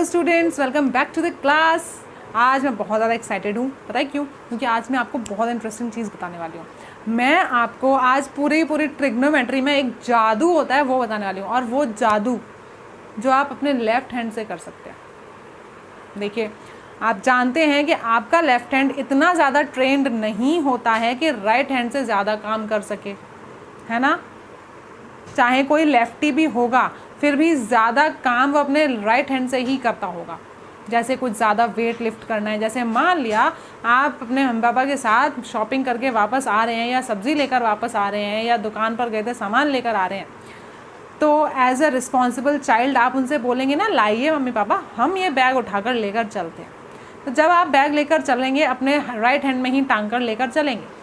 Hello students, welcome back to the class. आज मैं बहुत ज़्यादा एक्साइटेड हूँ। पता है क्यों? क्योंकि आज मैं आपको बहुत इंटरेस्टिंग चीज़ बताने वाली हूँ। मैं आपको आज पूरी ट्रिग्नोमेट्री में एक जादू होता है वो बताने वाली हूँ, और वो जादू जो आप अपने लेफ्ट हैंड से कर सकते हैं। देखिए, आप जानते हैं कि आपका लेफ्ट हैंड इतना ज़्यादा ट्रेंड नहीं होता है कि राइट हैंड से ज़्यादा काम कर सके, है ना। चाहे कोई लेफ्टी भी होगा फिर भी ज़्यादा काम वो अपने राइट हैंड से ही करता होगा। जैसे कुछ ज़्यादा वेट लिफ्ट करना है, जैसे मान लिया आप अपने मम्मी पापा के साथ शॉपिंग करके वापस आ रहे हैं, या सब्ज़ी लेकर वापस आ रहे हैं, या दुकान पर गए थे सामान लेकर आ रहे हैं, तो एज अ रिस्पॉन्सिबल चाइल्ड आप उनसे बोलेंगे ना, लाइए मम्मी पापा हम ये बैग उठाकर लेकर चलते हैं। तो जब आप बैग लेकर चलेंगे अपने राइट हैंड में ही टांग कर लेकर चलेंगे।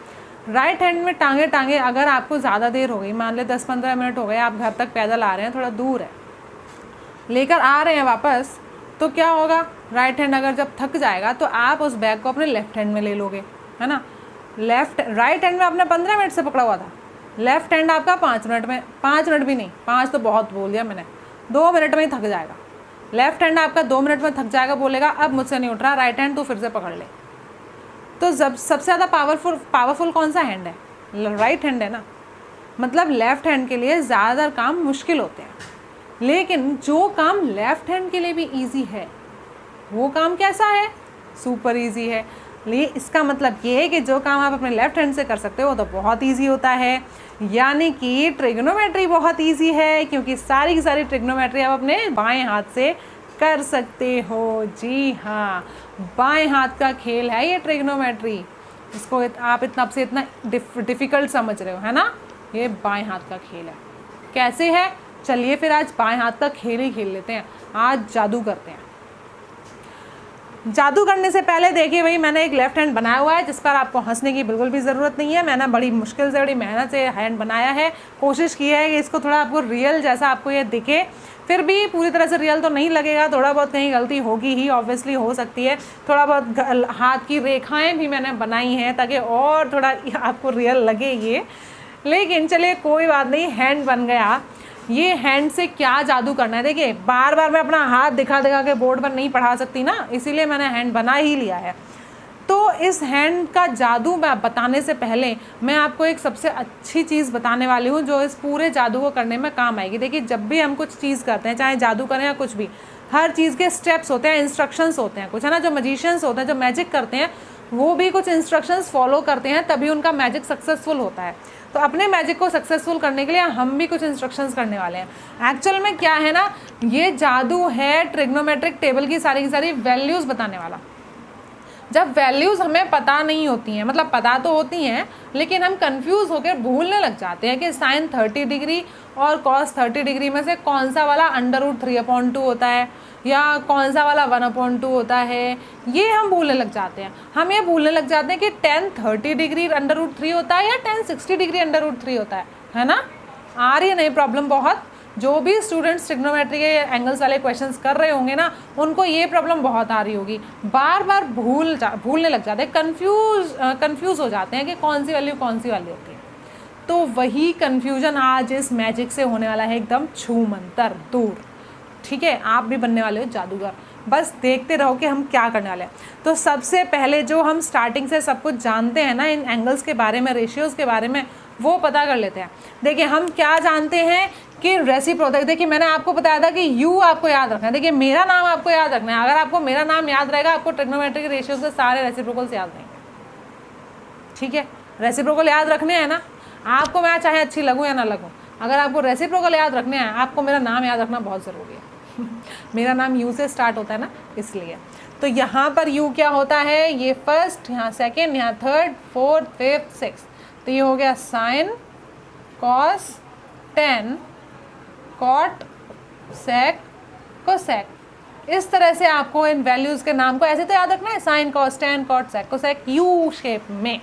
राइट हैंड में टांगे अगर आपको ज़्यादा देर हो गई, मान ले 10-15 मिनट हो गए, आप घर तक पैदल आ रहे हैं, थोड़ा दूर है, लेकर आ रहे हैं वापस, तो क्या होगा? राइट हैंड अगर जब थक जाएगा तो आप उस बैग को अपने लेफ्ट हैंड में ले लोगे, है ना। राइट हैंड में आपने 15 मिनट से पकड़ा हुआ था, लेफ्ट हैंड आपका 5 मिनट में, 5 मिनट भी नहीं, 5 तो बहुत बोल दिया मैंने, 2 मिनट में ही थक जाएगा। लेफ्ट हैंड आपका 2 मिनट में थक जाएगा, बोलेगा अब मुझसे नहीं उठ रहा, राइट हैंड तू फिर से पकड़ ले। तो सबसे ज़्यादा पावरफुल कौन सा हैंड है? राइट हैंड है ना। मतलब लेफ्ट हैंड के लिए ज़्यादातर काम मुश्किल होते हैं, लेकिन जो काम लेफ्ट हैंड के लिए भी इजी है वो काम कैसा है? सुपर इजी है। लेकिन इसका मतलब ये है कि जो काम आप अपने लेफ्ट हैंड से कर सकते हो वो तो बहुत इजी होता है। यानी कि ट्रिग्नोमेट्री बहुत इजी है, क्योंकि सारी की सारी ट्रिग्नोमेट्री आप अपने बाएं हाथ से कर सकते हो। जी हाँ, बाएं हाथ का खेल है ये ट्रिग्नोमेट्री। इसको आप इतना डिफ़िकल्ट समझ रहे हो, है ना। ये बाएं हाथ का खेल है। कैसे है? चलिए फिर आज बाएं हाथ का खेल ही खेल लेते हैं। आज जादू करते हैं। जादू करने से पहले देखिए भाई, मैंने एक लेफ्ट हैंड बनाया हुआ है जिस पर आपको हंसने की बिल्कुल भी ज़रूरत नहीं है। मैंने बड़ी मुश्किल से, बड़ी मेहनत से हैंड बनाया है। कोशिश की है कि इसको थोड़ा आपको रियल जैसा आपको ये दिखे, फिर भी पूरी तरह से रियल तो नहीं लगेगा, थोड़ा बहुत कहीं गलती होगी ही, ऑब्वियसली हो सकती है। थोड़ा बहुत हाथ की रेखाएं भी मैंने बनाई हैं ताकि और थोड़ा आपको रियल लगे ये। लेकिन चलिए कोई बात नहीं, हैंड बन गया। ये हैंड से क्या जादू करना है? देखिए, बार बार मैं अपना हाथ दिखा के बोर्ड पर नहीं पढ़ा सकती ना, इसीलिए मैंने हैंड बना ही लिया है। तो इस हैंड का जादू बताने से पहले मैं आपको एक सबसे अच्छी चीज़ बताने वाली हूँ जो इस पूरे जादू को करने में काम आएगी। देखिए, जब भी हम कुछ चीज़ करते हैं, चाहे जादू करें या कुछ भी, हर चीज़ के स्टेप्स होते हैं, इंस्ट्रक्शंस होते हैं कुछ, है ना। जो मैजिशियंस होते हैं, जो मैजिक करते हैं, वो भी कुछ इंस्ट्रक्शंस फॉलो करते हैं, तभी उनका मैजिक सक्सेसफुल होता है। तो अपने मैजिक को सक्सेसफुल करने के लिए हम भी कुछ इंस्ट्रक्शंस करने वाले हैं। एक्चुअल में क्या है ना, ये जादू है ट्रिग्नोमेट्रिक टेबल की सारी वैल्यूज़ बताने वाला। जब वैल्यूज़ हमें पता नहीं होती हैं, मतलब पता तो होती हैं, लेकिन हम कंफ्यूज होकर भूलने लग जाते हैं कि साइन 30 डिग्री और कॉस 30 डिग्री में से कौन सा वाला √3/2 होता है, या कौन सा वाला 1/2 होता है, ये हम भूलने लग जाते हैं। हम ये भूलने लग जाते हैं कि tan 30 डिग्री √3 होता है या tan 60 डिग्री √3 होता है ना। आ रही है नहीं प्रॉब्लम? बहुत जो भी स्टूडेंट्स ट्रिग्नोमेट्री के एंगल्स वाले क्वेश्चंस कर रहे होंगे ना, उनको ये प्रॉब्लम बहुत आ रही होगी। बार बार भूलने लग जाते हैं, कंफ्यूज हो जाते हैं कि कौन सी वैल्यू होती है। तो वही कन्फ्यूजन आज इस मैजिक से होने वाला है, एकदम छूमंतर दूर। ठीक है, आप भी बनने वाले हो जादूगर। बस देखते रहो कि हम क्या करने वाले हैं। तो सबसे पहले जो हम स्टार्टिंग से सब कुछ जानते हैं ना, इन एंगल्स के बारे में, रेशियोज़ के बारे में, वो पता कर लेते हैं। देखिए, हम क्या जानते हैं कि रेसिप्रोकल। देखिए, मैंने आपको बताया था कि यू आपको याद रखना है। देखिए, मेरा नाम आपको याद रखना है। अगर आपको मेरा नाम याद रहेगा, आपको ट्रिग्नोमेट्री के रेशियोज़ के सारे रेसिप्रोकल्स याद रहेंगे। ठीक है, रेसिप्रोकल याद रखने हैं ना। आपको मैं चाहे अच्छी लगूँ या ना लगूँ, अगर आपको रेसिप्रोकल याद रखने हैं, आपको मेरा नाम याद रखना बहुत ज़रूरी है। मेरा नाम यू से स्टार्ट होता है ना, इसलिए। तो यहाँ पर यू क्या होता है? ये फर्स्ट, यहाँ सेकेंड, यहाँ थर्ड, फोर्थ, फिफ्थ, सिक्स। तो ये हो गया साइन, कॉस, टेन, कॉट, सेक, कोसेक। इस तरह से आपको इन वैल्यूज़ के नाम को ऐसे तो याद रखना है, साइन, कॉस, टेन, कॉट, सेक, कोसेक, यू शेप में।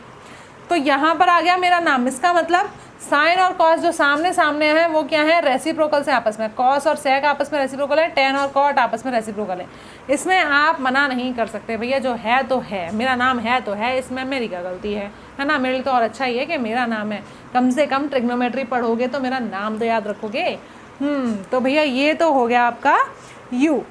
तो यहाँ पर आ गया मेरा नाम। इसका मतलब साइन और कॉस जो सामने हैं वो क्या है? रेसिप्रोकल से आपस में। कॉस और सेक आपस में रेसिप्रोकल है, टेन और कॉट आपस में रेसिप्रोकल है। इसमें आप मना नहीं कर सकते भैया, जो है तो है, मेरा नाम है तो है, इसमें मेरी क्या गलती है ना। मेरे लिए तो और अच्छा ही है कि मेरा नाम है, कम से कम ट्रिग्नोमेट्री पढ़ोगे तो मेरा नाम तो याद रखोगे। तो भैया ये तो हो गया आपका यू।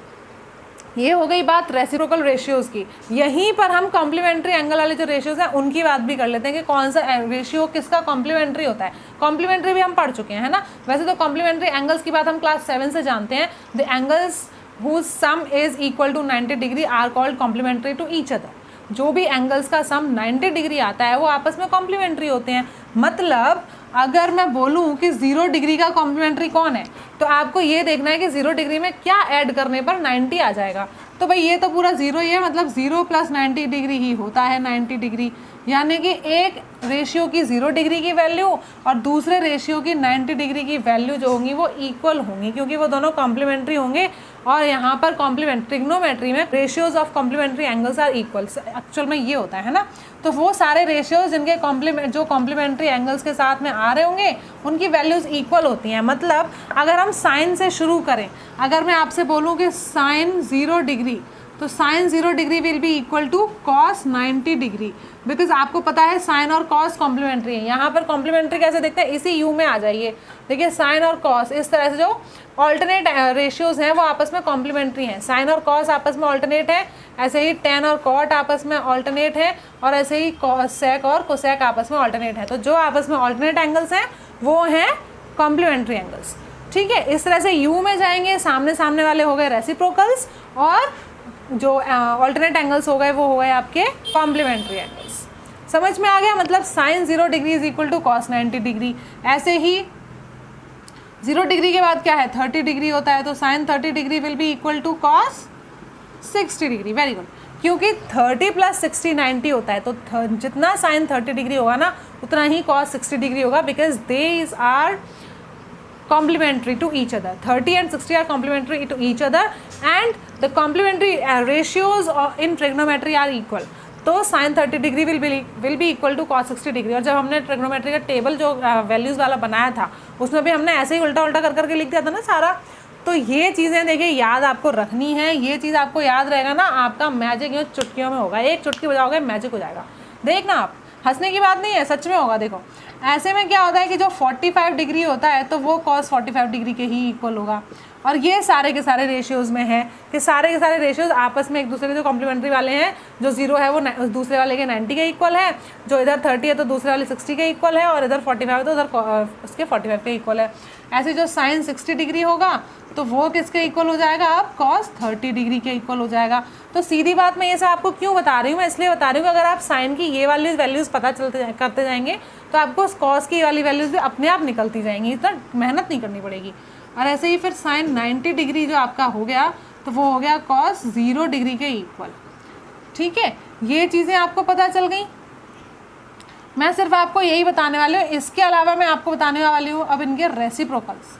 ये हो गई बात रेसिप्रोकल रेशियोज़ की। यहीं पर हम कॉम्प्लीमेंट्री एंगल वाले जो रेशियोज़ हैं उनकी बात भी कर लेते हैं कि कौन सा रेशियो किसका कॉम्प्लीमेंट्री होता है। कॉम्प्लीमेंट्री भी हम पढ़ चुके हैं, है ना। वैसे तो कॉम्प्लीमेंट्री एंगल्स की बात हम क्लास 7 से जानते हैं। The angles whose sum is equal to 90 degree are called complementary to each other. जो भी एंगल्स का सम 90 डिग्री आता है वो आपस में कॉम्प्लीमेंट्री होते हैं। मतलब अगर मैं बोलूँ कि 0 डिग्री का कॉम्प्लीमेंट्री कौन है, तो आपको ये देखना है कि 0 डिग्री में क्या ऐड करने पर 90 आ जाएगा। तो भाई ये तो पूरा 0 ही है, मतलब 0 + 90 डिग्री ही होता है 90 डिग्री। यानी कि एक रेशियो की 0 डिग्री की वैल्यू और दूसरे रेशियो की 90 डिग्री की वैल्यू जो होंगी वो इक्वल होंगी, क्योंकि वो दोनों कॉम्प्लीमेंट्री होंगे। और यहाँ पर कॉम्प्लीमेंट ट्रिग्नोमेट्री में ratios of complementary angles are equal, actual में ये होता है ना। तो वो सारे रेशियोज जिनके जो कॉम्प्लीमेंट्री एंगल्स के साथ में आ रहे होंगे उनकी वैल्यूज़ इक्वल होती हैं। मतलब अगर हम साइन से शुरू करें, अगर मैं आपसे बोलूँ कि साइन 0 डिग्री, तो sine 0 degree will be equal to cos 90 degree, because आपको पता है साइन और कॉस कॉम्प्लीमेंट्री है। यहाँ पर कॉम्प्लीमेंट्री कैसे देखते हैं, इसी यू में आ जाइए। देखिए साइन और कॉस इस तरह से जो ऑल्टरनेट रेशियोज़ हैं वो आपस में कॉम्प्लीमेंट्री हैं। साइन और कॉस आपस में ऑल्टरनेट है, ऐसे ही टेन और कॉट आपस में ऑल्टरनेट है, और ऐसे ही सेक और कोसेक आपस में ऑल्टरनेट है। तो जो आपस में ऑल्टरनेट एंगल्स हैं वो हैं कॉम्प्लीमेंट्री एंगल्स। ठीक है, इस तरह से यू में जाएंगे, सामने सामने वाले हो गए रेसिप्रोकल्स, और जो ऑल्टरनेट एंगल्स हो गए वो हो गए आपके कॉम्प्लीमेंट्री एंगल्स। समझ में आ गया। मतलब sine 0 degree is equal to cos 90 degree. ऐसे ही 0 डिग्री के बाद क्या है, 30 डिग्री होता है, तो sine 30 degree will be equal to cos 60 degree. Very good, क्योंकि 30 + 60 90 होता है, तो जितना साइन 30 डिग्री होगा ना उतना ही कॉस 60 डिग्री होगा, because they are complementary to each other. 30 and 60 are complementary to each other and the complementary ratios in trigonometry are equal. तो sin 30 degree will be equal to cos 60 degree. और जब हमने trigonometry का table जो values वाला बनाया था उसमें भी हमने ऐसे ही उल्टा उल्टा कर करके लिख दिया था ना सारा। तो ये चीज़ें देखिए याद आपको रखनी है। ये चीज़ आपको याद रहेगा ना, आपका मैजिक यूँ चुटकियों में होगा। एक चुटकी बजाओगे मैजिक हो जाएगा। देखना आप, हंसने की बात नहीं है, सच में होगा। देखो ऐसे में क्या होता है कि जो 45 डिग्री होता है तो वो cos 45 डिग्री के ही इक्वल होगा। और ये सारे के सारे रेशियोज़ में है कि सारे के सारे रेशियोज़ आपस में एक दूसरे के जो कॉम्प्लीमेंट्री वाले हैं, जो 0 है वो दूसरे वाले के 90 के इक्वल है, जो इधर 30 है तो दूसरे वाले 60 के इक्वल है, और इधर 45 है तो उधर उसके 45 के इक्वल है। ऐसे जो साइन 60 डिग्री होगा तो वो किसके इक्वल हो जाएगा, अब cos 30 डिग्री के इक्वल हो जाएगा। तो सीधी बात मैं ये सब आपको क्यों बता रही हूँ, मैं इसलिए बता रही हूँ कि अगर आप साइन की ये वाली वैल्यूज़ पता करते जाएंगे तो आपको cos की वाली वैल्यूज़ भी अपने आप निकलती जाएंगी, इतना मेहनत नहीं करनी पड़ेगी। और ऐसे ही फिर साइन 90 डिग्री जो आपका हो गया तो वो हो गया cos 0 डिग्री के इक्वल। ठीक है, ये चीज़ें आपको पता चल गई। मैं सिर्फ आपको यही बताने वाली हूँ, इसके अलावा मैं आपको बताने वाली हूँ अब इनके रेसिप्रोकल्स।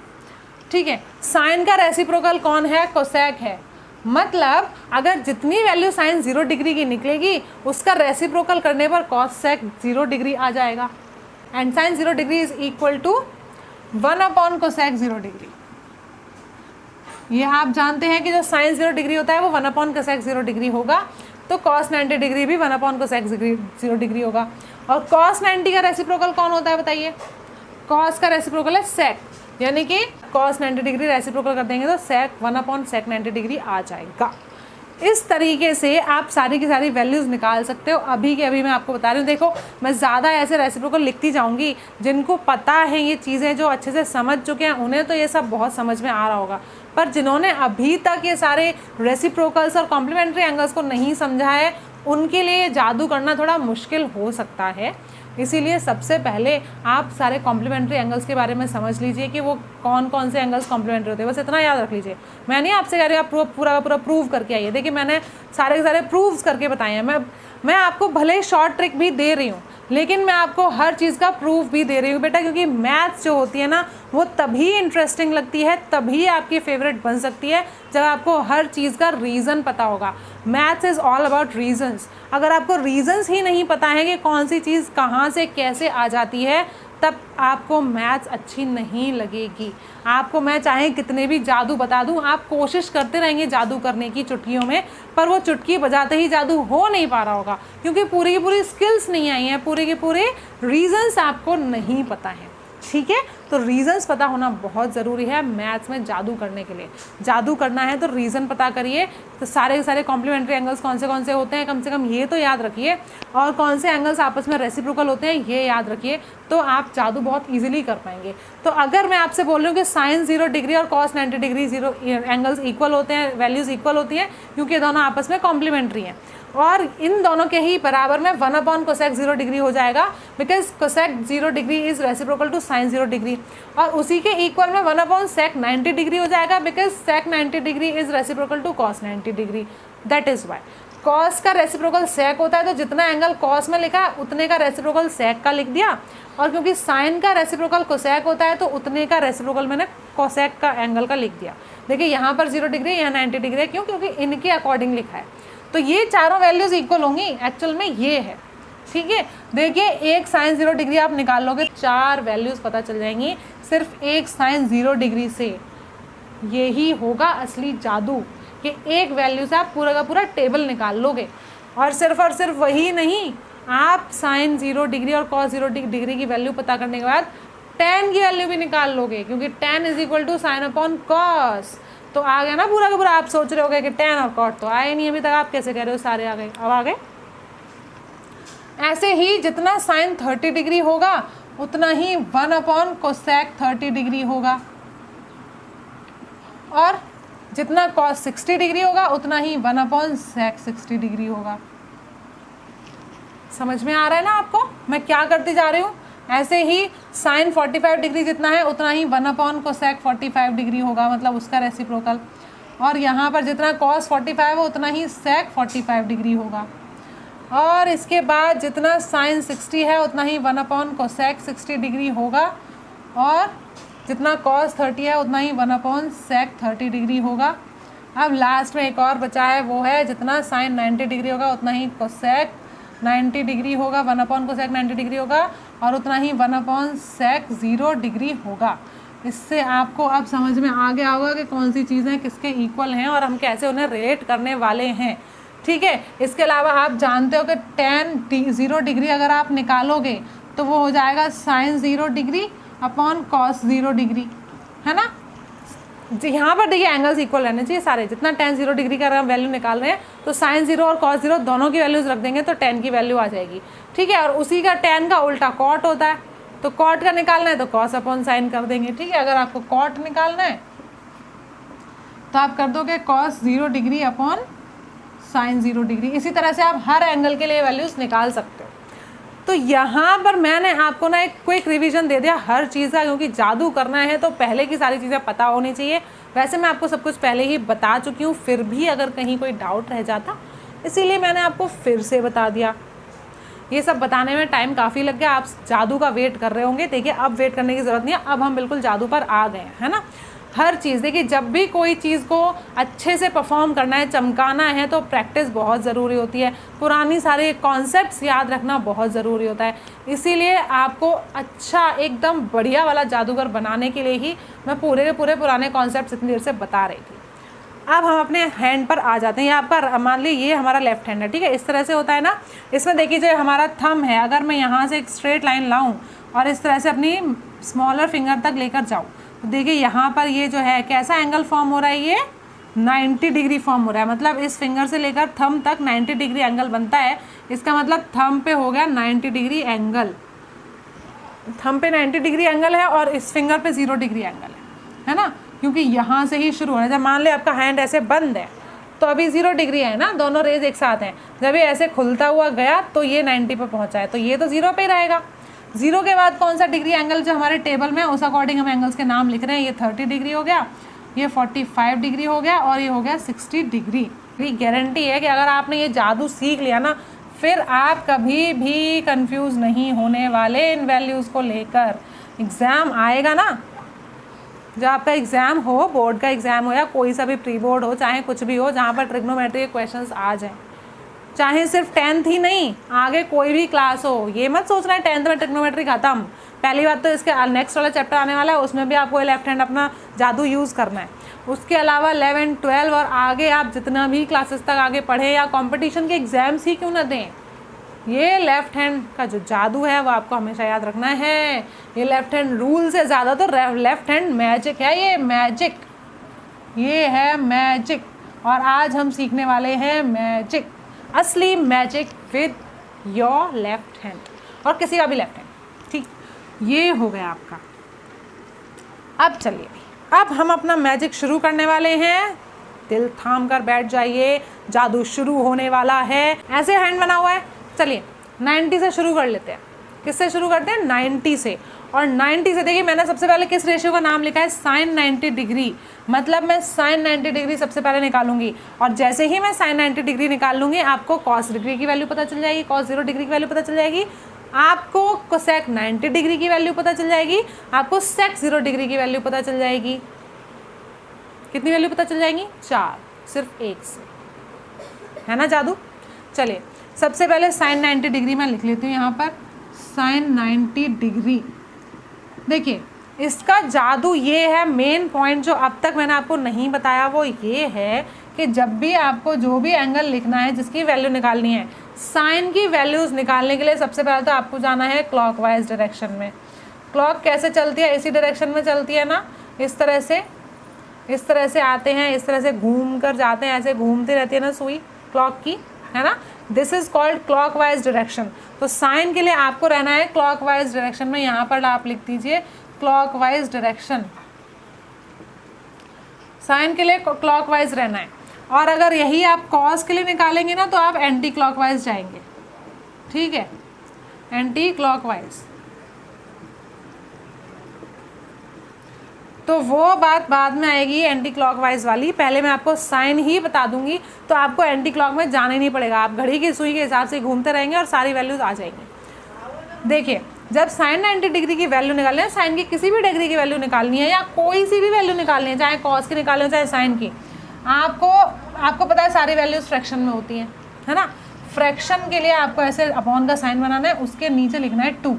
ठीक है, साइन का रेसिप्रोकल कौन है, कोसेक है। मतलब अगर जितनी वैल्यू साइन 0 डिग्री की निकलेगी उसका रेसिप्रोकल करने पर कोसेक 0 डिग्री आ जाएगा। And sine 0 degree is equal to 1 cosec 0 degree. ये आप जानते हैं कि जो साइन 0 डिग्री होता है वो 1 कोसेक 0 डिग्री होगा, तो cos 90 डिग्री भी 1 कोसेक 0 डिग्री होगा। और cos 90 का रेसिप्रोकल कौन होता है बताइए, cos का रेसिप्रोकल है sec, यानी कि cos 90 डिग्री रेसिप्रोकल कर देंगे तो sec 1/sec 90 डिग्री आ जाएगा। इस तरीके से आप सारी की सारी वैल्यूज़ निकाल सकते हो। अभी के अभी मैं आपको बता रही हूँ। देखो मैं ज़्यादा ऐसे रेसिप्रोकल लिखती जाऊँगी, जिनको पता है ये चीज़ें, जो अच्छे से समझ चुके हैं उन्हें तो ये सब बहुत समझ में आ रहा होगा, पर जिन्होंने अभी तक ये सारे रेसिप्रोकल्स और कॉम्प्लीमेंट्री एंगल्स को नहीं समझा है उनके लिए जादू करना थोड़ा मुश्किल हो सकता है। इसीलिए सबसे पहले आप सारे कॉम्प्लीमेंट्री एंगल्स के बारे में समझ लीजिए कि वो कौन कौन से एंगल्स कॉम्प्लीमेंट्री होते हैं, बस इतना याद रख लीजिए। मैं नहीं आपसे कह रही हूँ आप पूरा प्रूव करके आइए। देखिए मैंने सारे के सारे प्रूव्स करके बताए हैं। मैं आपको भले ही शॉर्ट ट्रिक भी दे रही हूँ, लेकिन मैं आपको हर चीज़ का प्रूफ भी दे रही हूँ बेटा, क्योंकि मैथ्स जो होती है ना वो तभी इंटरेस्टिंग लगती है, तभी आपकी फेवरेट बन सकती है जब आपको हर चीज़ का रीज़न पता होगा। Maths is all about reasons. अगर आपको रीजंस ही नहीं पता है कि कौन सी चीज़ कहाँ से कैसे आ जाती है, तब आपको मैथ्स अच्छी नहीं लगेगी। आपको मैं चाहे कितने भी जादू बता दूं, आप कोशिश करते रहेंगे जादू करने की चुटकियों में, पर वो चुटकी बजाते ही जादू हो नहीं पा रहा होगा, क्योंकि पूरी की पूरी स्किल्स नहीं आई हैं, पूरे के पूरे रीजंस आपको नहीं पता है। ठीक है। तो रीजंस पता होना बहुत ज़रूरी है मैथ्स में जादू करने के लिए। जादू करना है तो रीज़न पता करिए, तो सारे के सारे कॉम्प्लीमेंट्री एंगल्स कौन से होते हैं कम से कम ये तो याद रखिए, और कौन से एंगल्स आपस में रेसिप्रोकल होते हैं ये याद रखिए, तो आप जादू बहुत ईजिली कर पाएंगे। तो अगर मैं आपसे बोल रही हूँ कि साइन 0 डिग्री और कॉस 90 डिग्री एंगल्स इक्वल होते हैं, वैल्यूज़ इक्वल होती हैं, क्योंकि दोनों आपस में कॉम्प्लीमेंट्री हैं, और इन दोनों के ही बराबर में 1 कोसेक 0 डिग्री हो जाएगा, because cosec 0 degree is reciprocal to sine 0 degree, और उसी के इक्वल में 1/sec 90 डिग्री हो जाएगा, because sec 90 degree is reciprocal to cos 90 degree. That is why cos का रेसिप्रोकल sec होता है, तो जितना एंगल cos में लिखा है उतने का रेसिप्रोकल sec का लिख दिया, और क्योंकि sin का रेसिप्रोकल cosec होता है तो उतने का रेसिप्रोकल मैंने cosec का एंगल का लिख दिया। देखिए यहाँ पर 0 डिग्री, यहाँ 90 डिग्री है, क्यों? क्योंकि इनके अकॉर्डिंग लिखा है। तो ये चारों वैल्यूज इक्वल होंगी, एक्चुअल में ये है, ठीक है। देखिए एक साइन 0 डिग्री आप निकाल लोगे, 4 वैल्यूज पता चल जाएंगी सिर्फ एक साइन 0 डिग्री से। यही होगा असली जादू कि एक वैल्यू से आप पूरा का पूरा टेबल निकाल लोगे, और सिर्फ वही नहीं, आप साइन 0 डिग्री और कॉस 0 डिग्री की वैल्यू पता करने के बाद tan की वैल्यू भी निकाल लोगे, क्योंकि tan is equal to sine upon cos. तो आ गया ना पूरा का पूरा। आप सोच रहे होगे कि tan और cot तो आए नहीं अभी तक, आप कैसे कह रहे हो सारे आ गए, अब आ गए। ऐसे ही जितना साइन 30 डिग्री होगा उतना ही 1/cosec 30 डिग्री होगा, और जितना cos 60 डिग्री होगा उतना ही 1/sec 60 डिग्री होगा। समझ में आ रहा है ना आपको मैं क्या करती जा रही हूँ? ऐसे ही साइन 45 डिग्री जितना है उतना ही 1/cosec 45 डिग्री होगा, मतलब उसका रेसिप्रोकल, और यहाँ पर जितना cos 45 है उतना ही sec 45 डिग्री होगा, और इसके बाद जितना साइन 60 है उतना ही 1/cosec 60 डिग्री होगा, और जितना cos 30 है उतना ही 1/sec 30 डिग्री होगा। अब लास्ट में एक और बचा है, वो है जितना साइन 90 डिग्री होगा उतना ही cosec 90 डिग्री होगा, 1/cosec 90 डिग्री होगा, और उतना ही 1/sec 0 डिग्री होगा। इससे आपको अब समझ में आ गया होगा कि कौन सी चीज़ें किसके इक्वल हैं और हम कैसे उन्हें रिलेट करने वाले हैं, ठीक है। इसके अलावा आप जानते हो कि tan 0 डिग्री अगर आप निकालोगे तो वो हो जाएगा sine 0 degree upon cos 0 degree, है ना। जी यहाँ पर देखिए एंगल्स इक्वल रहने चाहिए सारे। जितना tan 0 डिग्री का हम वैल्यू निकाल रहे हैं तो साइन 0 और cos 0 दोनों की वैल्यूज रख देंगे तो tan की वैल्यू आ जाएगी, ठीक है। और उसी का tan का उल्टा cot होता है, तो cot का निकालना है तो cos अपॉन साइन कर देंगे, ठीक है। अगर आपको cot निकालना है तो आप कर दोगे cos 0 degree upon sine 0 degree. इसी तरह से आप हर एंगल के लिए वैल्यूज निकाल सकते हो। तो यहाँ पर मैंने आपको ना एक क्विक रिवीजन दे दिया हर चीज़ का, क्योंकि जादू करना है तो पहले की सारी चीज़ें पता होनी चाहिए। वैसे मैं आपको सब कुछ पहले ही बता चुकी हूँ, फिर भी अगर कहीं कोई डाउट रह जाता इसीलिए मैंने आपको फिर से बता दिया। ये सब बताने में टाइम काफ़ी लग गया, आप जादू का वेट कर रहे होंगे। देखिए अब वेट करने की ज़रूरत नहीं है, अब हम बिल्कुल जादू पर आ गए हैं, है ना। हर चीज़ देखिए, जब भी कोई चीज़ को अच्छे से परफॉर्म करना है, चमकाना है, तो प्रैक्टिस बहुत ज़रूरी होती है। पुरानी सारे कॉन्सेप्ट्स याद रखना बहुत ज़रूरी होता है। इसीलिए आपको अच्छा एकदम बढ़िया वाला जादूगर बनाने के लिए ही मैं पूरे के पूरे पुराने कॉन्सेप्ट्स इतनी देर से बता रही थी। अब हम अपने हैंड पर आ जाते हैं। ये आपका मान लीजिए ये हमारा लेफ्ट हैंड है, ठीक है। इस तरह से होता है ना। इसमें देखिए जो हमारा थंब है, अगर मैं यहाँ से एक स्ट्रेट लाइन लाऊँ और इस तरह से अपनी स्मॉलर फिंगर तक लेकर जाऊँ, तो देखिए यहाँ पर ये जो है कैसा एंगल फॉर्म हो रहा है, ये 90 डिग्री फॉर्म हो रहा है। मतलब इस फिंगर से लेकर थंब तक 90 डिग्री एंगल बनता है। इसका मतलब थंब पे हो गया 90 डिग्री एंगल, थंब पे 90 डिग्री एंगल है और इस फिंगर पे 0 डिग्री एंगल है ना, क्योंकि यहाँ से ही शुरू हो रहा है। जब मान ले आपका हैंड ऐसे बंद है तो अभी 0 डिग्री है ना, दोनों रेज एक साथ हैं। जब ये ऐसे खुलता हुआ गया तो ये 90 पे पहुँचा है, तो ये तो 0 पे ही रहेगा। 0 के बाद कौन सा डिग्री एंगल जो हमारे टेबल में उस अकॉर्डिंग हम एंगल्स के नाम लिख रहे हैं। ये 30 डिग्री हो गया, ये 45 डिग्री हो गया, और ये हो गया 60 डिग्री। गारंटी है कि अगर आपने ये जादू सीख लिया ना, फिर आप कभी भी कंफ्यूज नहीं होने वाले इन वैल्यूज़ को लेकर। एग्ज़ाम आएगा ना, जब आपका एग्ज़ाम हो, बोर्ड का एग्ज़ाम हो या कोई सा भी प्री बोर्ड हो, चाहे कुछ भी हो, जहाँ पर ट्रिग्नोमेट्री के क्वेश्चंस आ जाएं, चाहे सिर्फ 10th ही नहीं, आगे कोई भी क्लास हो, ये मत सोचना है 10th में ट्रिग्नोमेट्री खत्म। पहली बात तो इसके नेक्स्ट वाला चैप्टर आने वाला है, उसमें भी आपको लेफ्ट हैंड अपना जादू यूज़ करना है। उसके अलावा 11, 12 और आगे आप जितना भी क्लासेस तक आगे पढ़ें या कंपटीशन के एग्ज़ाम्स ही क्यों ना दें, ये लेफ्ट हैंड का जो जादू है वो आपको हमेशा याद रखना है। ये लेफ्ट हैंड रूल से ज़्यादा तो लेफ्ट हैंड मैजिक है। ये मैजिक, ये है मैजिक। और आज हम सीखने वाले हैं मैजिक, असली magic with your left hand, और किसी का भी लेफ्ट हैंड। ठीक, ये हो गया आपका। अब चलिए, अब हम अपना मैजिक शुरू करने वाले हैं। दिल थाम कर बैठ जाइए, जादू शुरू होने वाला है। ऐसे हैंड बना हुआ है, चलिए 90 से शुरू कर लेते हैं। किससे शुरू करते हैं? 90 से। और 90 से देखिए, मैंने सबसे पहले किस रेशियो का नाम लिखा है? Sine 90 degree. मतलब मैं साइन 90 डिग्री सबसे पहले निकालूंगी, और जैसे ही मैं साइन 90 डिग्री निकाल लूँगी आपको कॉस डिग्री की वैल्यू पता चल जाएगी, कॉस 0 डिग्री की वैल्यू पता चल जाएगी, आपको कोसेक 90 डिग्री की वैल्यू पता चल जाएगी, आपको सेक 0 डिग्री की वैल्यू पता चल जाएगी। कितनी वैल्यू पता चल जाएंगी? 4, सिर्फ एक से, है ना जादू। चलिए, सबसे पहले साइन 90 डिग्री मैं लिख लेती हूँ यहाँ पर, साइन 90 डिग्री। देखिए, इसका जादू ये है, मेन पॉइंट जो अब तक मैंने आपको नहीं बताया वो ये है कि जब भी आपको जो भी एंगल लिखना है, जिसकी वैल्यू निकालनी है, साइन की वैल्यूज़ निकालने के लिए सबसे पहले तो आपको जाना है क्लॉकवाइज डायरेक्शन में। क्लॉक कैसे चलती है? इसी डायरेक्शन में चलती है ना, इस तरह से आते हैं, इस तरह से घूम कर जाते हैं, ऐसे घूमती रहती है ना सुई क्लॉक की, है ना। This is called clockwise direction. तो साइन के लिए आपको रहना है क्लॉकवाइज डायरेक्शन में। यहाँ पर आप लिख दीजिए क्लॉकवाइज डायरेक्शन, साइन के लिए क्लॉकवाइज रहना है। और अगर यही आप कॉस के लिए निकालेंगे ना तो आप एंटी क्लॉकवाइज जाएंगे, ठीक है, एंटी क्लॉकवाइज। तो वो बात बाद में आएगी एंटी क्लॉकवाइज वाली, पहले मैं आपको साइन ही बता दूंगी, तो आपको एंटी क्लॉक में जाना ही नहीं पड़ेगा। आप घड़ी की सुई के हिसाब से घूमते रहेंगे और सारी वैल्यूज आ जाएंगी। देखिए, जब साइन 90 डिग्री की वैल्यू निकालनी है, साइन की किसी भी डिग्री की वैल्यू निकालनी है या कोई सी भी वैल्यू निकालनी है, चाहे कॉस की निकालनी हो चाहे साइन की, आपको पता है सारी वैल्यूज फ्रैक्शन में होती हैं, है ना। फ्रैक्शन के लिए आपको ऐसे अपॉन का साइन बनाना है, उसके नीचे लिखना है 2।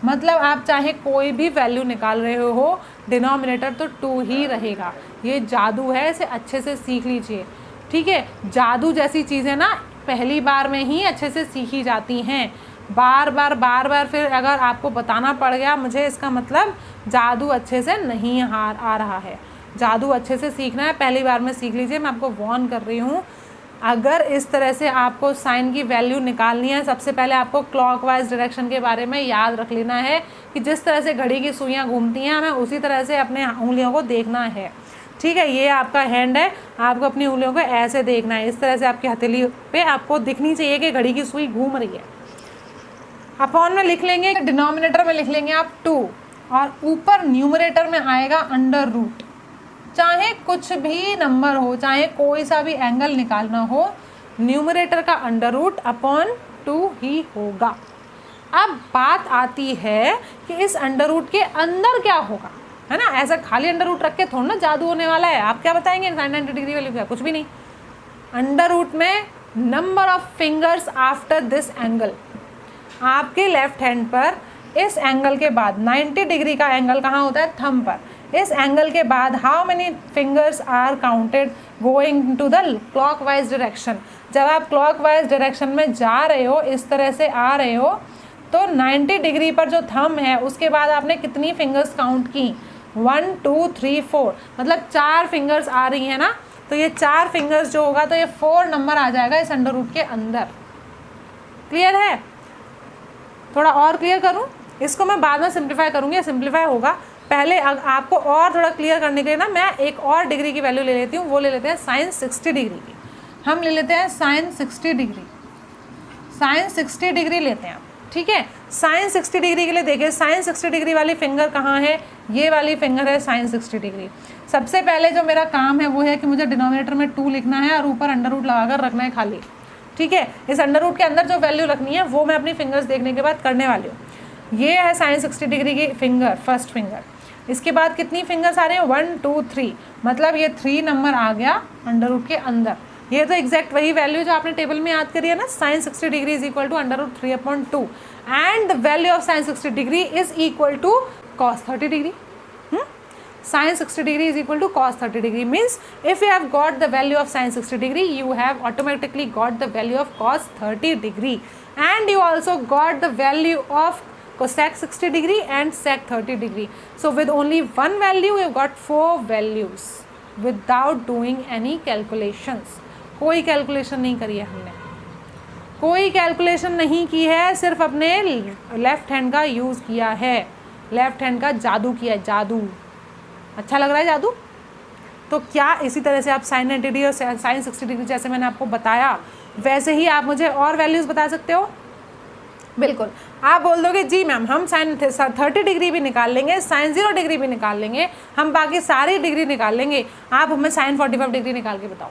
मतलब आप चाहे कोई भी वैल्यू निकाल रहे हो, डिनोमिनेटर तो 2 ही रहेगा। ये जादू है, इसे अच्छे से सीख लीजिए, ठीक है। जादू जैसी चीज़ें ना पहली बार में ही अच्छे से सीखी जाती हैं। बार बार फिर अगर आपको बताना पड़ गया मुझे, इसका मतलब जादू अच्छे से नहीं आ रहा है। जादू अच्छे से सीखना है, पहली बार में सीख लीजिए, मैं आपको वार्न कर रही हूँ। अगर इस तरह से आपको साइन की वैल्यू निकालनी है, सबसे पहले आपको क्लॉकवाइज डायरेक्शन के बारे में याद रख लेना है कि जिस तरह से घड़ी की सुइयाँ घूमती हैं, हमें उसी तरह से अपने उंगलियों को देखना है, ठीक है। ये आपका हैंड है, आपको अपनी उंगलियों को ऐसे देखना है, इस तरह से आपकी हथेली पे आपको दिखनी चाहिए कि घड़ी की सुई घूम रही है। अपॉन में लिख लेंगे, डिनोमिनेटर में लिख लेंगे आप 2, और ऊपर न्यूमरेटर में आएगा अंडर रूट। चाहे कुछ भी नंबर हो, चाहे कोई सा भी एंगल निकालना हो, न्यूमरेटर का अंडर रूट अपॉन 2 ही होगा। अब बात आती है कि इस अंडर रूट के अंदर क्या होगा, है ना। ऐसा खाली अंडर रूट रख के थोड़ा ना जादू होने वाला है। आप क्या बताएंगे साइन 90 डिग्री वैल्यू क्या? कुछ भी नहीं। अंडर रूट में number of fingers after this angle, आपके लेफ्ट हैंड पर इस एंगल के बाद 90 डिग्री का एंगल कहाँ होता है? थंब पर। इस एंगल के बाद how many fingers are counted going to the clockwise direction. जब आप क्लॉकवाइज डायरेक्शन में जा रहे हो, इस तरह से आ रहे हो, तो 90 डिग्री पर जो थंब है उसके बाद आपने कितनी फिंगर्स काउंट की? 1 2 3 4, मतलब 4 फिंगर्स आ रही है ना। तो ये 4 फिंगर्स जो होगा तो ये 4 नंबर आ जाएगा इस अंडर रूट के अंदर। क्लियर है? थोड़ा और क्लियर करूं? इसको मैं बाद में सिंप्लीफाई करूंगी, सिंप्लीफाई होगा। पहले आपको और थोड़ा क्लियर करने के लिए ना मैं एक और डिग्री की वैल्यू ले लेती हूँ, वो ले लेते हैं साइन 60 डिग्री की। हम ले लेते हैं साइन 60 डिग्री, साइन 60 डिग्री लेते हैं, ठीक है। साइन 60 डिग्री के लिए देखिए, साइन 60 डिग्री वाली फिंगर कहाँ है? ये वाली फिंगर है साइन 60 डिग्री। सबसे पहले जो मेरा काम है वो है कि मुझे डिनोमिनेटर में 2 लिखना है और ऊपर अंडर रूट लगाकर रखना है खाली, ठीक है। इस अंडर रूट के अंदर जो वैल्यू रखनी है वो मैं अपनी फिंगर्स देखने के बाद करने वाली हूँ। ये है साइन 60 डिग्री की फिंगर, फर्स्ट फिंगर। इसके बाद कितनी फिंगर्स आ रहे हैं? 1 2 3, मतलब ये 3 नंबर आ गया अंडर रूट के अंदर। ये तो एग्जैक्ट वही वैल्यू जो आपने टेबल में याद करी है ना, sine 60 degree is equal to under root 3/2 and the value of sine 60 degree is equal to cos 30 degree. sin 60 degree is equal to cos 30 degree. Means if you have got the value of sin 60 degree, you have automatically got the value of cos 30 degree, and you also got the value of cosec 60 degree and sec 30 degree. So with only one value you got 4 values without doing any calculations. कोई calculation नहीं करी है हमने, कोई calculation नहीं की है, सिर्फ अपने लेफ्ट हैंड का यूज़ किया है, लेफ्ट हैंड का जादू किया है, जादू। अच्छा लग रहा है जादू? तो क्या इसी तरह से आप साइन 90 डिग्री और साइन 60 डिग्री जैसे मैंने आपको बताया वैसे ही आप मुझे और वैल्यूज़ बता सकते हो? बिल्कुल। आप बोल दोगे जी मैम हम साइन 30 डिग्री भी निकाल लेंगे, साइन 0 डिग्री भी निकाल लेंगे, हम बाकी सारी डिग्री निकाल लेंगे, आप हमें साइन 45 डिग्री निकाल के बताओ।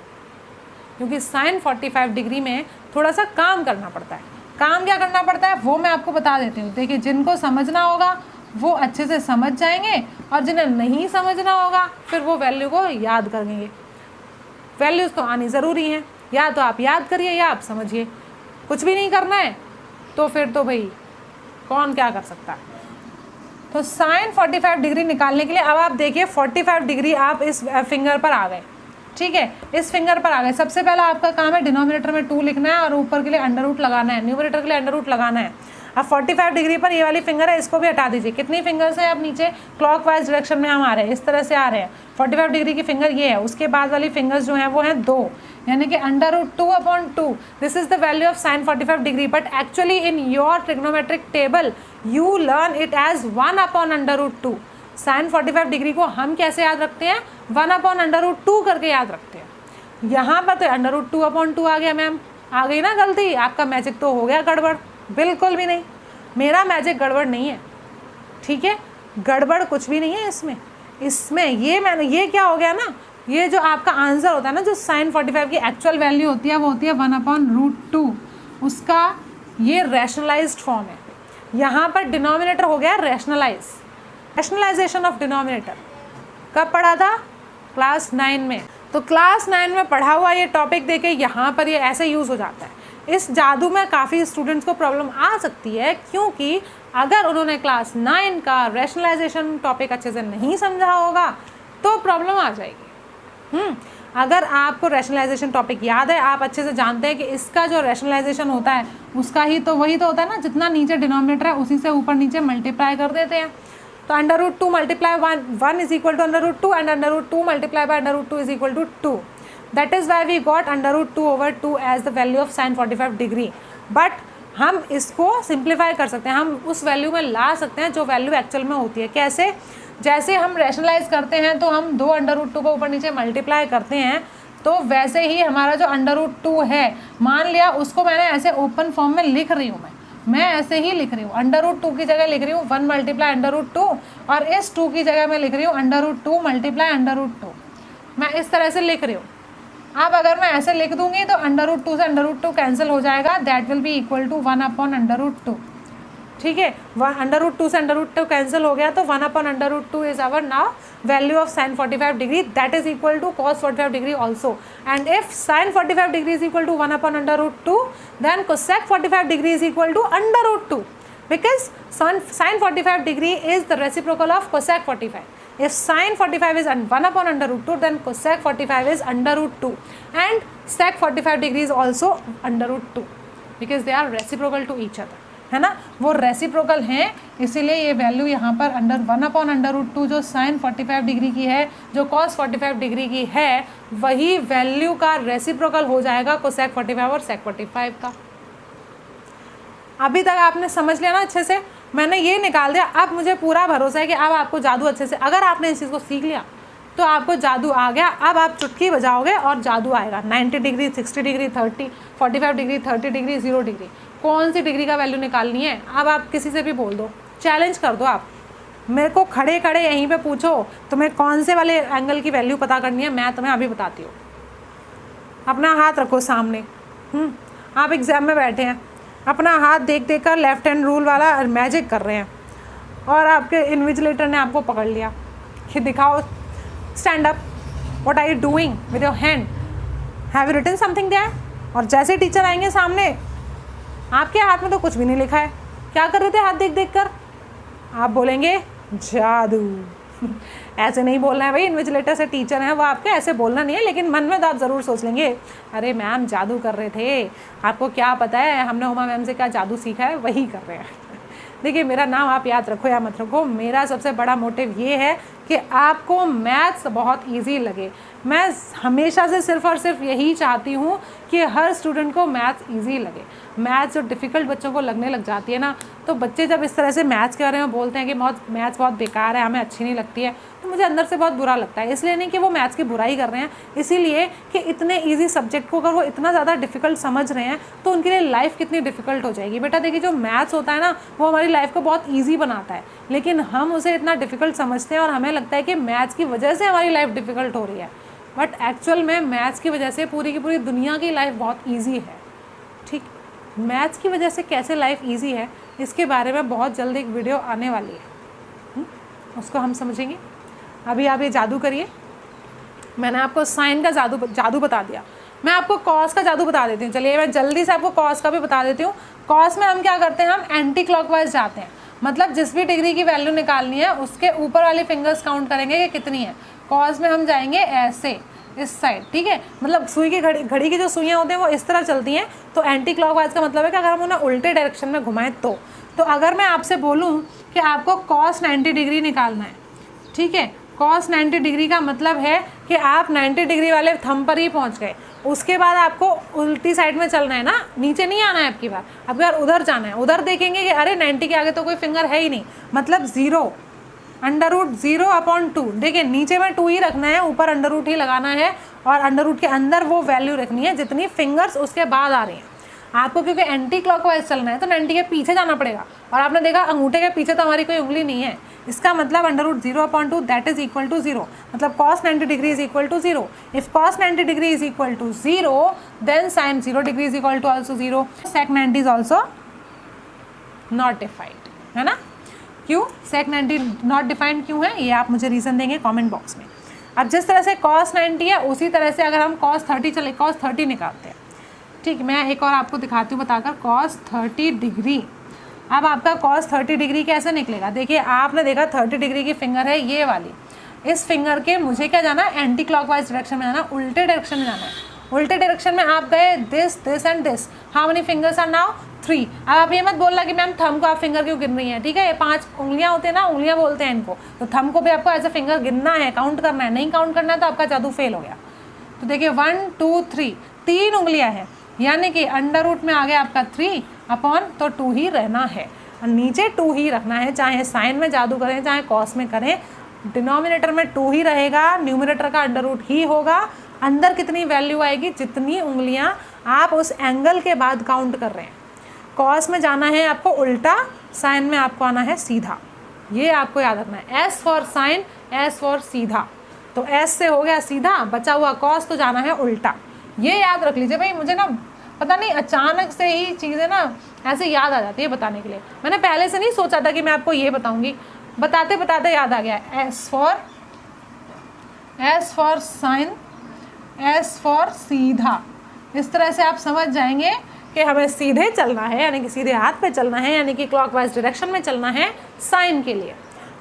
क्योंकि साइन 45 डिग्री में थोड़ा सा काम करना पड़ता है। काम क्या करना पड़ता है वो मैं आपको बता देती हूँ। देखिए, जिनको समझना होगा वो अच्छे से समझ जाएंगे, और जिन्हें नहीं समझना होगा फिर वो वैल्यू को याद करेंगे। वैल्यूज़ तो आनी ज़रूरी हैं, या तो आप याद करिए या आप समझिए। कुछ भी नहीं करना है तो फिर तो भाई कौन क्या कर सकता है। तो साइन 45 डिग्री निकालने के लिए अब आप देखिए 45 डिग्री आप इस फिंगर पर आ गए, ठीक है, इस फिंगर पर आ गए। सबसे पहला आपका काम है डिनोमिनेटर में 2 लिखना है और ऊपर के लिए अंडर रूट लगाना है, न्यूमरेटर के लिए अंडर रूट लगाना है। अब 45 डिग्री पर ये वाली फिंगर है, इसको भी हटा दीजिए। कितनी फिंगर्स है? अब नीचे क्लॉकवाइज डायरेक्शन में हम आ रहे हैं, इस तरह से आ रहे हैं। 45 डिग्री की फिंगर ये है, उसके बाद वाली फिंगर्स जो हैं वो हैं 2, यानी कि under root 2/2। This is the value of sine 45 degree, but actually in your trigonometric table you learn it as 1/√2। Sine 45 degree को हम कैसे याद रखते हैं? 1/√2 करके याद रखते हैं। यहाँ पर तो अंडर√2/2 आ गया। मैम आ गई ना गलती? आपका मैजिक तो हो गया गड़बड़? बिल्कुल भी नहीं, मेरा मैजिक गड़बड़ नहीं है, ठीक है, गड़बड़ कुछ भी नहीं है इसमें ये क्या हो गया ना, ये जो आपका आंसर होता है ना, जो साइन 45 की एक्चुअल वैल्यू होती है वो होती है 1/√2, उसका ये रैशनलाइज्ड फॉर्म है। यहाँ पर डिनोमिनेटर हो गया रैशनलाइजेशन ऑफ डिनोमिनेटर। कब पढ़ा था? क्लास 9 में। तो क्लास 9 में पढ़ा हुआ ये टॉपिक देके यहाँ पर ये ऐसे यूज़ हो जाता है। इस जादू में काफ़ी स्टूडेंट्स को प्रॉब्लम आ सकती है, क्योंकि अगर उन्होंने क्लास 9 का रैशनलाइजेशन टॉपिक अच्छे से नहीं समझा होगा तो प्रॉब्लम आ जाएगी। अगर आपको रैशनलाइजेशन टॉपिक याद है, आप अच्छे से जानते हैं कि इसका जो रैशनलाइजेशन होता है उसका ही तो वही तो होता है ना, जितना नीचे डिनोमिनेटर है उसी से ऊपर नीचे मल्टीप्लाई कर देते हैं। तो under multiply 1 is equal to under and under multiply by under is equal to 2। That is why we got under as the value of sin 45 degree. But हम इसको सिंप्लीफाई कर सकते हैं, हम उस वैल्यू में ला सकते हैं जो वैल्यू एक्चुअल में होती है। कैसे? जैसे हम रैशनलाइज करते हैं तो हम 2 अंडर√2 को ऊपर नीचे मल्टीप्लाई करते हैं, तो वैसे ही हमारा जो अंडर√2 है, मान लिया उसको मैंने ऐसे ओपन फॉर्म में लिख रही हूँ, मैं ऐसे ही लिख रही हूँ। अंडर√2 की जगह लिख रही हूँ 1 मल्टीप्लाई अंडर√2, और इस 2 की जगह मैं लिख रही हूँ अंडर√2 मल्टीप्लाई अंडर√2। मैं इस तरह से लिख रही हूँ। अब अगर मैं ऐसे लिख दूंगी तो अंडर√2 से अंडर√2 कैंसिल हो जाएगा, that will be equal to 1/√2। ठीक है, अंडर√2 से अंडर√2 कैंसिल हो गया, तो 1/√2 is our now value of sine 45 degree, that is equal to cos 45 degree also. And if sine 45 degree is equal to 1/√2, then cosec 45 degree is equal to under, because sin 45 degree is the reciprocal of cosec 45. If sin 45 is 1/√2, then cosec 45 is अंडर√2, and sec 45 degree is also अंडर√2, because they are reciprocal to each other, है ना, वो reciprocal हैं, इसीलिए ये value यहाँ पर 1/√2 जो sin 45 degree की है, जो cos 45 डिग्री की है, वही वैल्यू का रेसिप्रोकल हो जाएगा cosec 45 और sec 45 का। अभी तक आपने समझ लिया ना अच्छे से, मैंने ये निकाल दिया। अब मुझे पूरा भरोसा है कि अब आपको जादू अच्छे से, अगर आपने इस चीज़ को सीख लिया तो आपको जादू आ गया। अब आप चुटकी बजाओगे और जादू आएगा। 90 degree, 60 degree, 45 degree, 30 degree, 0 degree, कौन सी डिग्री का वैल्यू निकालनी है, अब आप किसी से भी बोल दो, चैलेंज कर दो। आप मेरे को खड़े खड़े यहीं पे पूछो तुम्हें कौन से वाले एंगल की वैल्यू पता करनी है, मैं तुम्हें अभी बताती हूँ। अपना हाथ रखो सामने, आप एग्ज़ाम में बैठे हैं, अपना हाथ देख देख कर लेफ्ट हैंड रूल वाला मैजिक कर रहे हैं, और आपके इन्विजिलेटर ने आपको पकड़ लिया कि दिखाओ, stand up, what are you doing with your hand, have you written something there. और जैसे टीचर आएंगे सामने, आपके हाथ में तो कुछ भी नहीं लिखा है, क्या कर रहे थे हाथ देख देख कर, आप बोलेंगे जादू। ऐसे नहीं बोलना है भाई, इन्विजिलेटर से टीचर हैं वो आपके, ऐसे बोलना नहीं है। लेकिन मन में तो आप ज़रूर सोच लेंगे अरे मैम जादू कर रहे थे, आपको क्या पता है हमने हुमा मैम से क्या जादू सीखा है, वही कर रहे हैं। देखिए मेरा नाम आप याद रखो या मत रखो, मेरा सबसे बड़ा मोटिव ये है कि आपको मैथ्स बहुत इजी लगे। मैं हमेशा से सिर्फ और सिर्फ यही चाहती हूँ कि हर स्टूडेंट को मैथ्स इजी लगे। मैथ्स जो डिफ़िकल्ट बच्चों को लगने लग जाती है ना, तो बच्चे जब इस तरह से मैथ्स के बारे में बोलते हैं कि मैथ्स बहुत बेकार है, हमें अच्छी नहीं लगती है, तो मुझे अंदर से बहुत बुरा लगता है। इसलिए नहीं कि वो मैथ्स की बुराई कर रहे हैं, इसीलिए कि इतने ईजी सब्जेक्ट को अगर वो इतना ज़्यादा डिफ़िकल्ट समझ रहे हैं तो उनके लिए लाइफ कितनी डिफ़िकल्ट हो जाएगी। बेटा देखिए जो मैथ्स होता है ना वो हमारी लाइफ को बहुत ईजी बनाता है, लेकिन हम उसे इतना डिफ़िकल्ट समझते हैं और हमें लगता है कि मैथ्स की वजह से हमारी लाइफ डिफ़िकल्ट हो रही है। बट एक्चुअल में मैथ्स की वजह से पूरी की पूरी दुनिया की लाइफ बहुत ईजी है। ठीक, मैथ्स की वजह से कैसे लाइफ ईजी है इसके बारे में बहुत जल्द एक वीडियो आने वाली है, उसको हम समझेंगे। अभी आप ये जादू करिए। मैंने आपको साइन का जादू बता दिया, मैं आपको कॉस का जादू बता देती हूँ। चलिए मैं जल्दी से आपको कॉस का भी बता देती हूँ। कॉस में हम क्या करते हैं, हम एंटी क्लॉकवाइज जाते हैं, मतलब जिस भी डिग्री की वैल्यू निकालनी है उसके ऊपर वाली फिंगर्स काउंट करेंगे कि कितनी है। कॉस में हम जाएंगे ऐसे इस साइड, ठीक है, मतलब सुई की घड़ी की जो सुइयाँ होती हैं वो इस तरह चलती हैं। तो एंटी क्लॉकवाइज का मतलब है कि अगर हम उन्हें उल्टे डायरेक्शन में घुमाएं तो अगर मैं आपसे बोलूँ कि आपको कॉस 90 डिग्री निकालना है, ठीक है, कॉस 90 डिग्री का मतलब है कि आप 90 डिग्री वाले थंब पर ही पहुँच गए। उसके बाद आपको उल्टी साइड में चलना है ना, नीचे नहीं आना है आपकी बार उधर जाना है। उधर देखेंगे कि अरे 90 के आगे तो कोई फिंगर है ही नहीं, मतलब 0 √0/2। देखिए नीचे में 2 ही रखना है, ऊपर √ ही लगाना है और √ के अंदर वो वैल्यू रखनी है जितनी फिंगर्स उसके बाद आ रही हैं आपको, क्योंकि एंटी क्लॉकवाइज चलना है तो 90 के पीछे जाना पड़ेगा। और आपने देखा अंगूठे के पीछे तो हमारी कोई उंगली नहीं है, इसका मतलब √0/2 दैट इज इक्वल टू 0, मतलब cos 90 degree is equal to 0। If cos 90 degree is equal to 0 then sin 0 degree is equal to also 0। sec 90 is also not defined, है ना। क्यों sec 90 नॉट डिफाइंड क्यों है, ये आप मुझे रीज़न देंगे कमेंट बॉक्स में। अब जिस तरह से cos 90 है उसी तरह से अगर हम cos 30 चले, cos 30 निकालते हैं, ठीक, मैं एक और आपको दिखाती हूँ बताकर cos 30 डिग्री। अब आपका cos 30 डिग्री कैसे निकलेगा, देखिए आपने देखा 30 डिग्री की फिंगर है ये वाली, इस फिंगर के मुझे क्या जाना है, एंटी क्लॉकवाइज डायरेक्शन में जाना, उल्टे डायरेक्शन में जाना है। उल्टे डायरेक्शन में आप गए this and this, how many fingers are now 3। अब आप ये मत बोलना कि मैम थंब को आप फिंगर क्यों गिन रही हैं, ठीक है, ये 5 उंगलियां होते हैं ना, उंगलियां बोलते हैं इनको, तो थंब को भी आपको एज ए फिंगर गिनना है, काउंट करना है। नहीं काउंट करना है तो आपका जादू फेल हो गया। तो देखिए 1 2 3 3 उंगलियां हैं, यानी कि √ में आ गया आपका 3 अपॉन तो 2 ही रहना है और नीचे 2 ही रखना है, चाहे साइन में जादू करें चाहे कॉस में करें, डिनोमिनेटर में 2 ही रहेगा, न्यूमिनेटर का √ ही होगा। अंदर कितनी वैल्यू आएगी, जितनी उंगलियां आप उस एंगल के बाद काउंट कर रहे हैं। कॉस में जाना है आपको उल्टा, साइन में आपको आना है सीधा, ये आपको याद रखना है। S for sine, S for सीधा, तो S से हो गया सीधा, बचा हुआ कॉस तो जाना है उल्टा, ये याद रख लीजिए भाई। मुझे ना पता नहीं अचानक से ही चीज़ें ना ऐसे याद आ जाती है बताने के लिए, मैंने पहले से नहीं सोचा था कि मैं आपको ये बताऊंगी, बताते बताते याद आ गया। S for sine, S for सीधा, इस तरह से आप समझ जाएंगे कि हमें सीधे चलना है, यानी कि सीधे हाथ पे चलना है, यानी कि क्लॉकवाइज डायरेक्शन में चलना है साइन के लिए,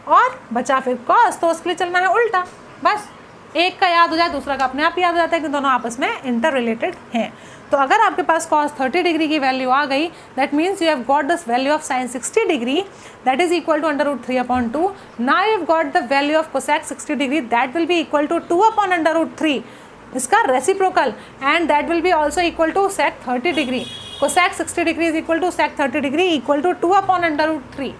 और बचा फिर कॉस तो उसके लिए चलना है उल्टा। बस एक का याद हो जाए दूसरा का अपने आप याद हो जाता है कि दोनों आपस में इंटर रिलेटेड हैं। तो अगर आपके पास cos 30 डिग्री की वैल्यू आ गई, that means you have got this value of sin 60 degree that is equal to √3/2। Now you have got the value of cosec 60 degree that will be equal to 2/√3, इसका reciprocal, and that will be also equal to sec 30 degree. cosec 60 degree is equal to sec 30 degree equal to 2/√3।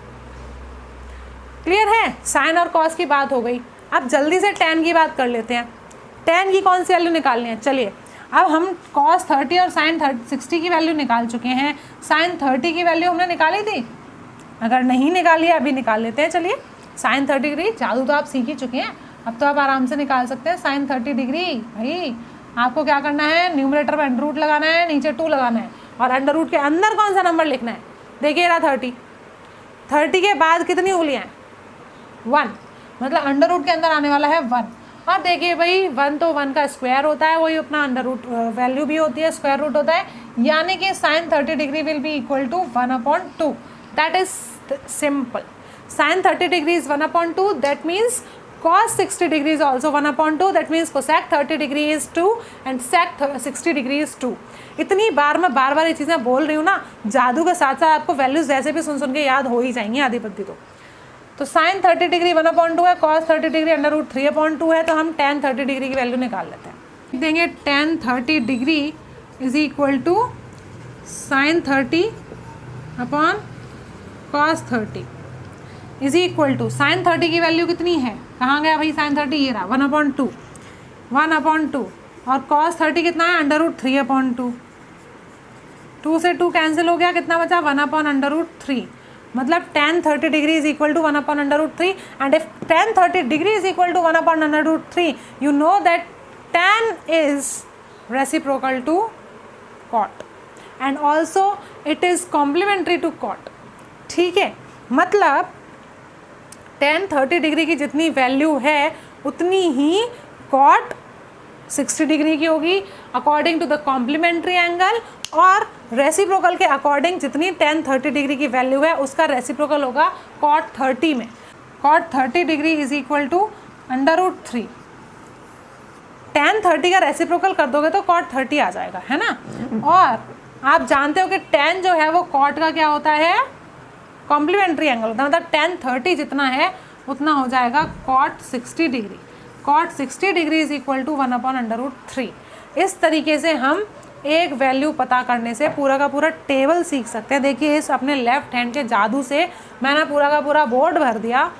Clear है, sign और cos की बात हो गई। अब जल्दी से tan की बात कर लेते हैं। tan की कौन सी वैल्यू निकालनी है, चलिए अब हम cos 30 और sin 60 की वैल्यू निकाल चुके हैं, sin 30 की वैल्यू हमने निकाली थी, अगर नहीं निकाली है अभी निकाल लेते हैं। चलिए sin 30 डिग्री, जादू तो आप सीख ही चुके हैं, अब तो आप आराम से निकाल सकते हैं sin 30 डिग्री। भाई आपको क्या करना है, न्यूमरेटर में √ लगाना है, नीचे 2 लगाना है, और √ के अंदर कौन सा नंबर लिखना है, देखिए रहा 30 के बाद कितनी उंगलियाँ हैं, 1, मतलब √ के अंदर आने वाला है 1। और देखिए भाई 1 तो 1 का स्क्वायर होता है, वही अपना √ वैल्यू भी होती है, स्क्वायर रूट होता है, यानी कि sin 30 degree will be equal to 1/2। That is simple. sin 30 degree is 1/2, that means cos 60 degree is also 1/2, that means cosec 30 degree is 2 and sec 60 degree is 2। इतनी बार मैं बार बार ये चीज़ें बोल रही हूँ ना, जादू के साथ साथ आपको वैल्यूज़ वैसे भी सुन सुन के याद हो ही जाएंगी आधी पत्ती तो sin 30 डिग्री 1/2 है, cos 30 डिग्री √3/2 है, तो हम tan 30 डिग्री की वैल्यू निकाल लेते हैं। देंगे tan 30 degree is equal to sin 30 upon cos 30 is equal to sin 30 की वैल्यू कितनी है, कहाँ गया भाई sin 30, ये रहा 1/2 और cos 30 कितना है √3/2, 2 से 2 कैंसिल हो गया, कितना बचा 1/√3, मतलब tan 30 degree is equal to 1/√3 and if tan 30 degree is equal to 1/√3 know that दैट tan is reciprocal to cot and also it is complementary to cot। ठीक है, मतलब tan 30 डिग्री की जितनी वैल्यू है उतनी ही cot 60 डिग्री की होगी according to the complementary angle, और रेसिप्रोकल के अकॉर्डिंग जितनी tan 30 डिग्री की वैल्यू है उसका रेसिप्रोकल होगा cot 30 में। cot 30 degree is equal to √3, tan 30 का रेसिप्रोकल कर दोगे तो cot 30 आ जाएगा, है ना। और आप जानते हो कि tan जो है वो cot का क्या होता है, कॉम्प्लीमेंट्री एंगल होता है, मतलब tan 30 जितना है उतना हो जाएगा cot 60 degree. cot 60 degree is equal to 1/√3। इस तरीके से हम एक वैल्यू पता करने से पूरा का पूरा टेबल सीख सकते हैं। देखिए इस अपने लेफ्ट हैंड के जादू से मैंने पूरा का पूरा बोर्ड भर दिया,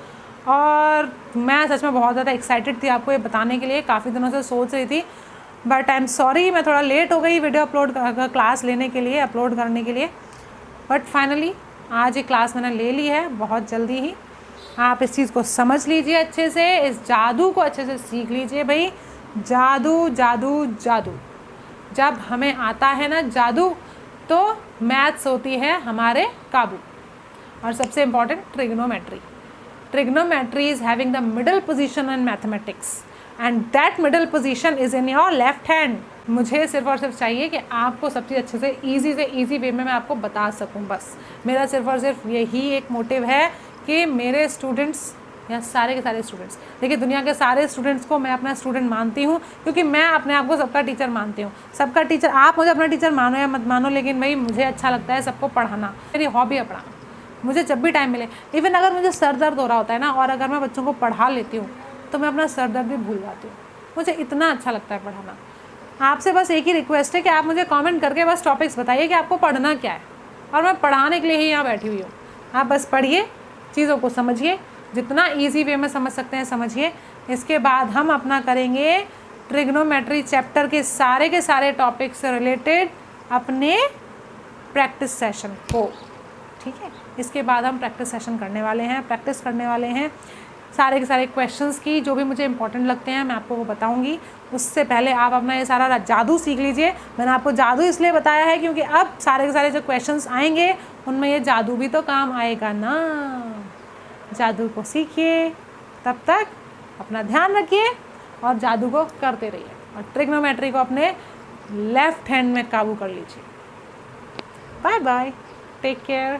और मैं सच में बहुत ज़्यादा एक्साइटेड थी आपको ये बताने के लिए, काफ़ी दिनों से सोच रही थी, बट आई एम सॉरी मैं थोड़ा लेट हो गई वीडियो क्लास लेने के लिए, अपलोड करने के लिए, बट फाइनली आज ये क्लास मैंने ले ली है बहुत जल्दी ही। आप इस चीज़ को समझ लीजिए अच्छे से, इस जादू को अच्छे से सीख लीजिए भाई। जादू जादू जादू जब हमें आता है ना जादू, तो मैथ्स होती है हमारे काबू। और सबसे important trigonometry is having the middle position in mathematics and that middle position is in your left hand. मुझे सिर्फ और सिर्फ चाहिए कि आपको सब चीज़ अच्छे से ईजी वे में मैं आपको बता सकूं, बस मेरा सिर्फ और सिर्फ यही एक मोटिव है कि मेरे स्टूडेंट्स या सारे के सारे स्टूडेंट्स, देखिए दुनिया के सारे स्टूडेंट्स को मैं अपना स्टूडेंट मानती हूँ, क्योंकि मैं अपने आप को सबका टीचर मानती हूँ। सबका टीचर, आप मुझे अपना टीचर मानो या मत मानो, लेकिन भाई मुझे अच्छा लगता है सबको पढ़ाना, मेरी हॉबी है पढ़ाना। मुझे जब भी टाइम मिले, इवन अगर मुझे सर दर्द हो रहा होता है ना, और अगर मैं बच्चों को पढ़ा लेती हूँ तो मैं अपना सर दर्द भी भूल जाती हूँ। मुझे इतना अच्छा लगता है पढ़ाना। आपसे बस एक ही रिक्वेस्ट है कि आप मुझे कमेंट करके बस टॉपिक्स बताइए कि आपको पढ़ना क्या है, और मैं पढ़ाने के लिए ही यहाँ बैठी हुई हूँ। आप बस पढ़िए, चीज़ों को समझिए, जितना इजी वे में समझ सकते हैं समझिए। इसके बाद हम अपना करेंगे ट्रिग्नोमेट्री चैप्टर के सारे टॉपिक से रिलेटेड अपने प्रैक्टिस सेशन को, ठीक है। इसके बाद हम प्रैक्टिस सेशन करने वाले हैं, प्रैक्टिस करने वाले हैं सारे के सारे क्वेश्चंस की, जो भी मुझे इंपॉर्टेंट लगते हैं मैं आपको वो बताऊंगी। उससे पहले आप अपना ये सारा जादू सीख लीजिए। मैंने आपको जादू इसलिए बताया है क्योंकि अब सारे के सारे जो क्वेश्चंस आएंगे उनमें ये जादू भी तो काम आएगा ना। जादू को सीखिए, तब तक अपना ध्यान रखिए और जादू को करते रहिए, और ट्रिग्नोमेट्री को अपने लेफ्ट हैंड में काबू कर लीजिए। Bye bye, take care.